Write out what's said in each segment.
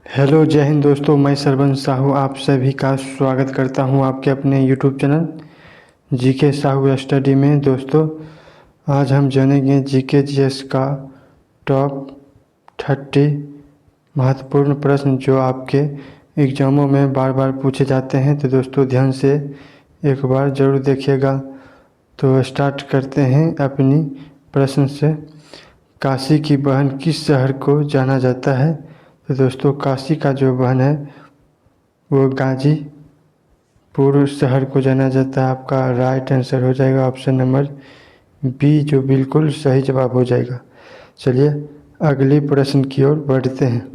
Hello जय हिंद दोस्तों, मैं सरवन साहू आप सभी का स्वागत करता हूं आपके अपने YouTube channel GK Sahu study में। दोस्तों, आज हम जानेंगे जीके जीएस का टॉप 30 महत्वपूर्ण प्रश्न जो आपके एग्ज़ामों में बार बार पूछे जाते हैं। तो दोस्तों, ध्यान से एक बार ज़रूर देखिएगा। तो स्टार्ट करते हैं अपनी प्रश्न से। काशी की बहन किस शहर को जाना जाता है? तो दोस्तों, काशी का जो बहन है वो गाजीपुर शहर को जाना जाता है। आपका राइट आंसर हो जाएगा ऑप्शन नंबर बी, जो बिल्कुल सही जवाब हो जाएगा। चलिए अगले प्रश्न की ओर बढ़ते हैं।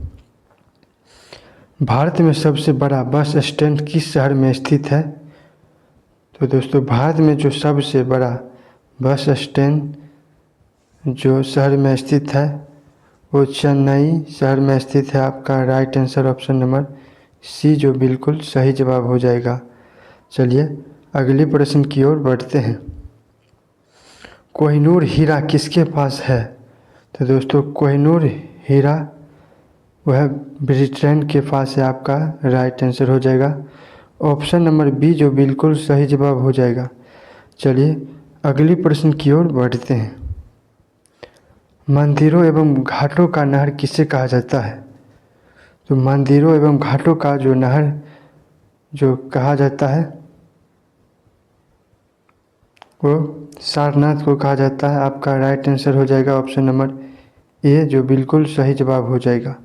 भारत में सबसे बड़ा बस स्टैंड किस शहर में स्थित है? तो दोस्तों, भारत में जो सबसे बड़ा बस स्टैंड जो शहर में स्थित है वो चेन्नई शहर में स्थित है। आपका right answer option number C, जो बिल्कुल सही जवाब हो जाएगा। चलिए अगले प्रश्न की ओर बढ़ते हैं। कोहिनूर हीरा किसके पास है? तो दोस्तों, कोहिनूर हीरा वह ब्रिटेन के पास है। आपका राइट आंसर हो जाएगा ऑप्शन नंबर बी, जो बिल्कुल सही जवाब हो जाएगा। चलिए अगले प्रश्न की ओर बढ़ते हैं। मंदिरों एवं घाटों का नहर किसे कहा जाता है? तो मंदिरों एवं घाटों का जो नहर जो कहा जाता है वो सारनाथ को कहा जाता है। आपका राइट आंसर हो जाएगा ऑप्शन नंबर ए, जो बिल्कुल सही जवाब हो जाएगा।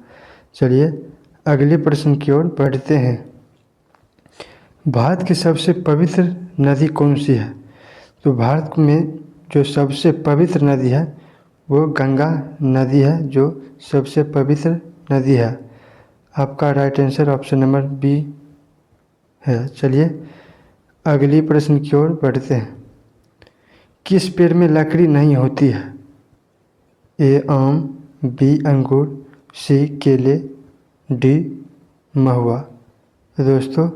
चलिए अगले प्रश्न की ओर बढ़ते हैं। भारत की सबसे पवित्र नदी कौन सी है? तो भारत में जो सबसे पवित्र नदी है वो गंगा नदी है, जो सबसे पवित्र नदी है। आपका right answer option number B है। चलिए अगली प्रश्न की ओर बढ़ते हैं। किस पेड़ में लकड़ी नहीं होती है? ए आम, बी अंगूर, सी केले, डी महुआ। तो दोस्तों,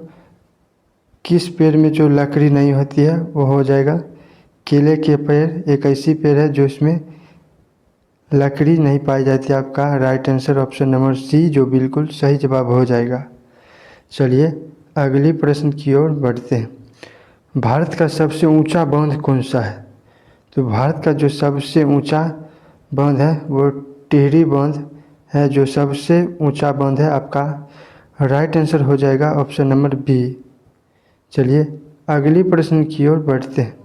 किस पेड़ में जो लकड़ी नहीं होती है वो हो जाएगा केले के पेड़। एक ऐसी पेड़ है जो इसमें लकड़ी नहीं पाई जाती। आपका right answer option number C, जो बिल्कुल सही जवाब हो जाएगा। चलिए अगली प्रश्न की ओर बढ़ते हैं। भारत का सबसे ऊंचा बांध कौन सा है? तो भारत का जो सबसे ऊंचा बांध है वो टिहरी बांध है, जो सबसे ऊंचा बांध है। आपका राइट आंसर हो जाएगा ऑप्शन नंबर बी। चलिए अगली प्रश्न की ओर बढ़ते हैं।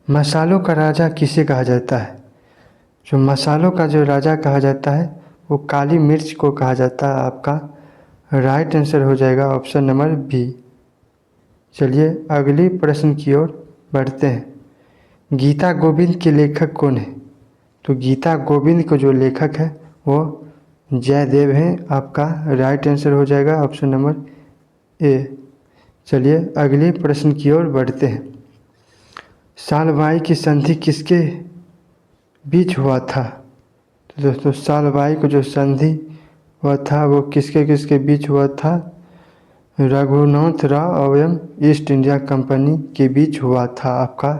मसालों का राजा किसे कहा जाता है? जो मसालों का जो राजा कहा जाता है वो काली मिर्च को कहा जाता है। आपका राइट आंसर हो जाएगा ऑप्शन नंबर बी। चलिए अगली प्रश्न की ओर बढ़ते हैं। गीता गोविंद के लेखक कौन है? तो गीता गोविंद को जो लेखक है वो जयदेव हैं। आपका राइट आंसर हो जाएगा ऑप्शन नंबर ए। चलिए अगले प्रश्न की ओर बढ़ते हैं। सालबाई की संधि किसके बीच हुआ था? तो दोस्तों, सालबाई को जो संधि हुआ था वो किसके किसके बीच हुआ था? रघुनाथ राव एवं ईस्ट इंडिया कंपनी के बीच हुआ था। आपका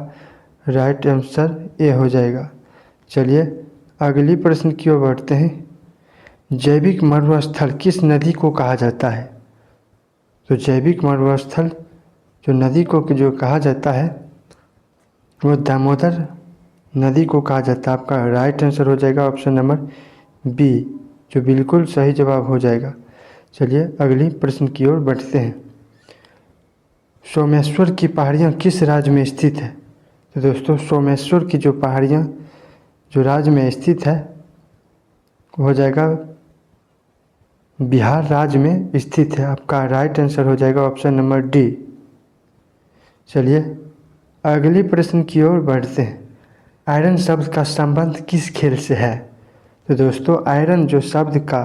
राइट आंसर ए हो जाएगा। चलिए अगली प्रश्न की ओर बढ़ते हैं। जैविक मरुस्थल किस नदी को कहा जाता है? तो जैविक मरुस्थल जो नदी को जो कहा जाता है वो दामोदर नदी को कहा जाता है। आपका राइट आंसर हो जाएगा ऑप्शन नंबर बी, जो बिल्कुल सही जवाब हो जाएगा। चलिए अगली प्रश्न की ओर बढ़ते हैं। सोमेश्वर की पहाड़ियाँ किस राज्य में स्थित है? तो दोस्तों, सोमेश्वर की जो पहाड़ियाँ जो राज्य में स्थित है हो जाएगा बिहार राज्य में स्थित है। आपका राइट आंसर हो जाएगा ऑप्शन नंबर डी। चलिए अगले प्रश्न की ओर बढ़ते हैं। आयरन शब्द का संबंध किस खेल से है? तो दोस्तों, आयरन जो शब्द का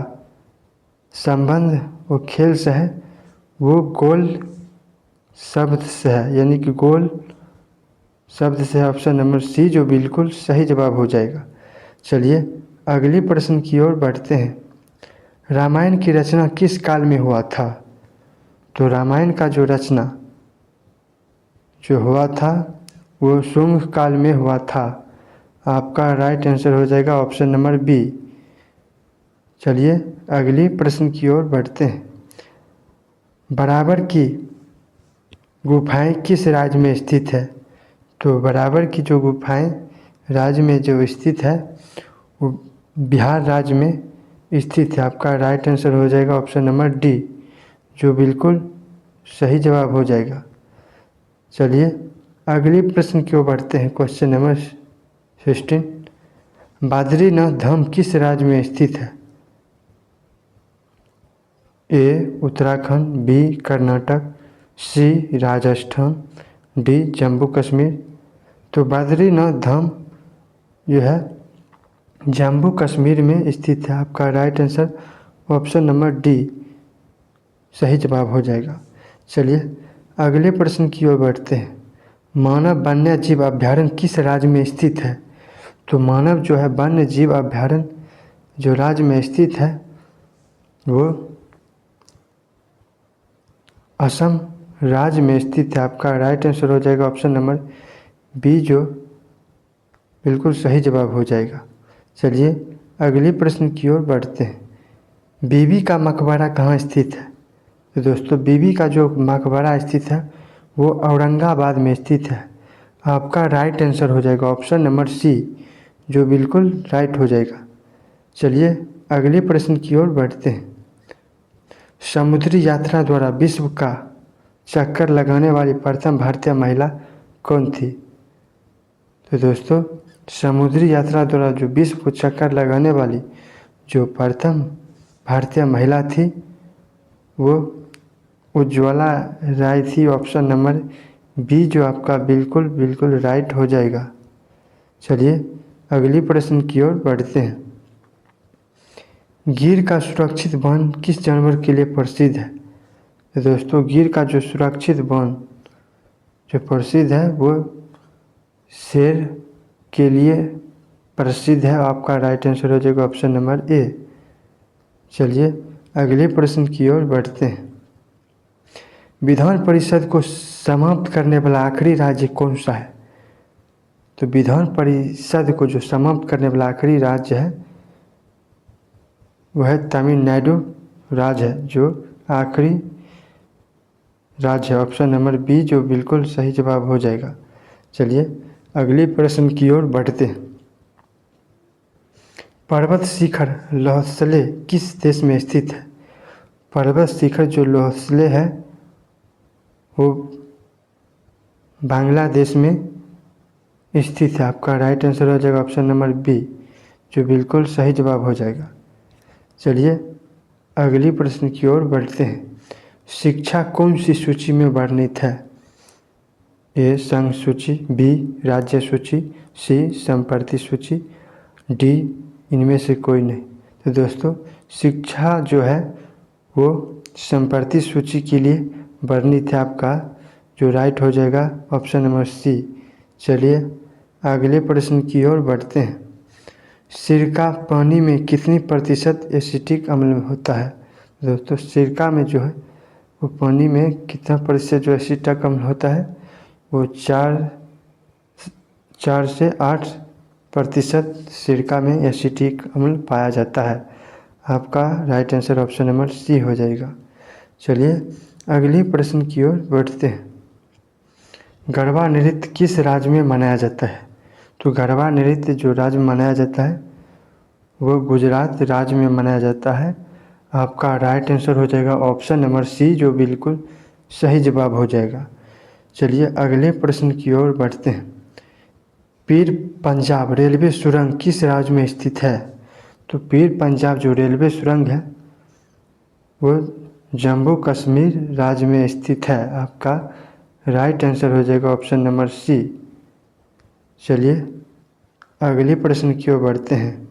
संबंध वो खेल से है, वो गोल शब्द से है, यानी कि गोल शब्द से है। ऑप्शन नंबर सी, जो बिल्कुल सही जवाब हो जाएगा। चलिए अगले प्रश्न की ओर बढ़ते हैं। रामायण की रचना किस काल में हुआ था? तो रामायण का जो रचना जो हुआ था वो शुंग काल में हुआ था। आपका राइट आंसर हो जाएगा ऑप्शन नंबर बी। चलिए अगली प्रश्न की ओर बढ़ते हैं। बराबर की गुफाएं किस राज्य में स्थित है? तो बराबर की जो गुफाएं राज्य में जो स्थित है वो बिहार राज्य में स्थित है। आपका राइट आंसर हो जाएगा ऑप्शन नंबर डी, जो बिल्कुल सही जवाब हो जाएगा। चलिए अगली प्रश्न की ओर बढ़ते हैं। क्वेश्चन नंबर 16, बद्रीनाथ धाम किस राज्य में स्थित है? ए उत्तराखंड, बी कर्नाटक, सी राजस्थान, डी जम्मू कश्मीर। तो बद्रीनाथ धाम जो है जम्मू कश्मीर में स्थित है। आपका right answer option number D सही जवाब हो जाएगा। चलिए अगले प्रश्न की ओर बढ़ते हैं। मानव वन्य जीव अभ्यारण्य किस राज्य में स्थित है? तो मानव जो है वन्य जीव अभ्यारण्य जो राज्य में स्थित है वो असम राज्य में स्थित है। आपका राइट आंसर हो जाएगा ऑप्शन नंबर बी, जो बिल्कुल सही जवाब हो जाएगा। चलिए अगले प्रश्न की ओर बढ़ते हैं। बीबी का मकबरा कहाँ स्थित है? तो दोस्तों बीबी का जो मकबरा स्थित है वो औरंगाबाद में स्थित है। आपका राइट आंसर हो जाएगा ऑप्शन नंबर सी, जो बिल्कुल राइट हो जाएगा। चलिए अगले प्रश्न की ओर बढ़ते हैं। समुद्री यात्रा द्वारा विश्व का चक्कर लगाने वाली प्रथम भारतीय महिला कौन थी? तो दोस्तों समुद्री यात्रा द्वारा जो विश्व को चक्कर लगाने वाली जो प्रथम भारतीय महिला थी वो उज्ज्वला राय थी। ऑप्शन नंबर बी जो आपका बिल्कुल बिल्कुल राइट हो जाएगा। चलिए अगली प्रश्न की ओर बढ़ते हैं। गिर का सुरक्षित वन किस जानवर के लिए प्रसिद्ध है? तो दोस्तों गिर का जो सुरक्षित वन जो प्रसिद्ध है वो शेर के लिए प्रसिद्ध है। आपका राइट आंसर हो जाएगा ऑप्शन नंबर ए। चलिए अगले प्रश्न की ओर बढ़ते हैं। विधान परिषद को समाप्त करने वाला आखिरी राज्य कौन सा है? तो विधान परिषद को जो समाप्त करने वाला आखिरी राज्य है वह तमिलनाडु राज्य है, जो आखिरी राज्य है। ऑप्शन नंबर बी जो बिल्कुल सही जवाब हो जाएगा। चलिए अगले प्रश्न की ओर बढ़ते हैं। पर्वत शिखर लोहसले किस देश में स्थित है? पर्वत शिखर जो लोहसले है वो बांग्लादेश में स्थित है। आपका राइट आंसर हो जाएगा ऑप्शन नंबर बी, जो बिल्कुल सही जवाब हो जाएगा। चलिए अगली प्रश्न की ओर बढ़ते हैं। शिक्षा कौन सी सूची में वर्णित है? ए संघ सूची, बी राज्य सूची, सी संपत्ति सूची, डी इनमें से कोई नहीं। तो दोस्तों शिक्षा जो है वो संपत्ति सूची के लिए वर्णित है। आपका जो राइट हो जाएगा ऑप्शन नंबर सी। चलिए अगले प्रश्न की ओर बढ़ते हैं। सिरका पानी में कितनी प्रतिशत एसिटिक अम्ल होता है? दोस्तों सिरका में जो है वो पानी में कितना प्रतिशत जो एसिटिक अम्ल होता है वो 4 से 8% सिरका में एसिटिक अम्ल पाया जाता है। आपका right answer option number C हो जाएगा। चलिए अगली प्रश्न की ओर बढ़ते हैं। गरबा नृत्य किस राज्य में मनाया जाता है? तो गरबा नृत्य जो राज्य में मनाया जाता है वो गुजरात राज्य में मनाया जाता है। आपका राइट आंसर हो जाएगा ऑप्शन नंबर सी, जो बिल्कुल सही जवाब हो जाएगा। चलिए अगले प्रश्न की ओर बढ़ते हैं। पीर पंजाब रेलवे सुरंग किस राज्य में स्थित है? तो पीर पंजाब जो रेलवे सुरंग है वो जम्मू कश्मीर राज्य में स्थित है। आपका राइट आंसर हो जाएगा ऑप्शन नंबर सी। चलिए अगले प्रश्न की ओर बढ़ते हैं।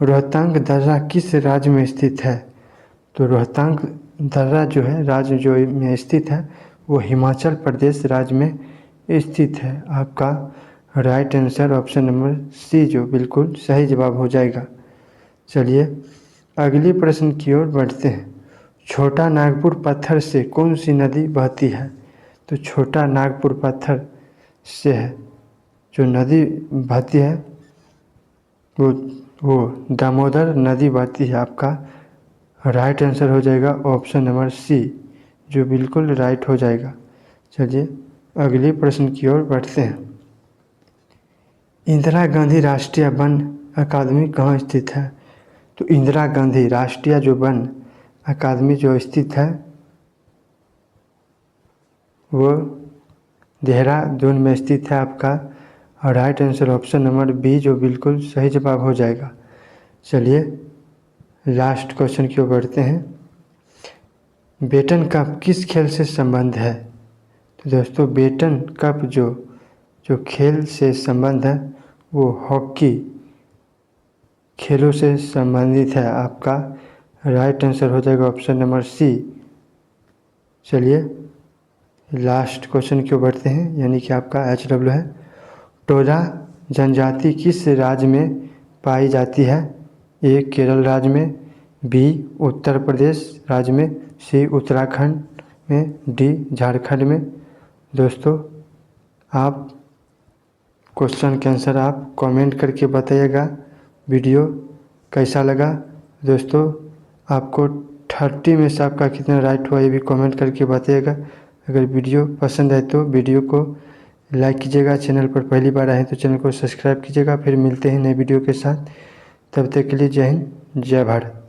रोहतांग दर्रा किस राज्य में स्थित है? तो रोहतांग दर्रा जो है राज्य जो में स्थित है वो हिमाचल प्रदेश राज्य में स्थित है। आपका right answer option number C, जो बिल्कुल सही जवाब हो जाएगा। चलिए अगले प्रश्न की ओर बढ़ते हैं। छोटा नागपुर पत्थर से कौन सी नदी बहती है? तो छोटा नागपुर पत्थर से है जो नदी बहती है वो दामोदर नदी बहती है। आपका राइट आंसर हो जाएगा ऑप्शन नंबर सी, जो बिल्कुल राइट हो जाएगा। चलिए अगले प्रश्न की ओर बढ़ते हैं। इंदिरा गांधी राष्ट्रीय वन अकादमी कहाँ स्थित है? तो इंदिरा गांधी राष्ट्रीय जो वन अकादमी जो स्थित है वो देहरादून में स्थित है आपका। और right answer option number B, जो बिल्कुल सही जवाब हो जाएगा। चलिए लास्ट क्वेश्चन की ओर बढ़ते हैं। बेटन कप किस खेल से संबंध है? तो दोस्तों बेटन कप जो खेल से संबंध है वो हॉकी खेलों से संबंधित है। आपका राइट आंसर हो जाएगा ऑप्शन नंबर सी। चलिए लास्ट क्वेश्चन की ओर बढ़ते हैं, यानी कि आपका HW है। टोडा जनजाति किस राज्य में पाई जाती है? ए केरल राज्य में, बी उत्तर प्रदेश राज्य में, सी उत्तराखंड में, डी झारखंड में। दोस्तों आप क्वेश्चन के आंसर आप कमेंट करके बताइएगा। वीडियो कैसा लगा? दोस्तों आपको 30 में से आपका कितना राइट हुआ ये भी कमेंट करके बताइएगा। अगर वीडियो पसंद आए तो वीडियो को लाइक कीजिएगा। चैनल पर पहली बार आए तो चैनल को सब्सक्राइब कीजिएगा। फिर मिलते हैं नए वीडियो के साथ, तब तक के लिए जय हिंद जय भारत।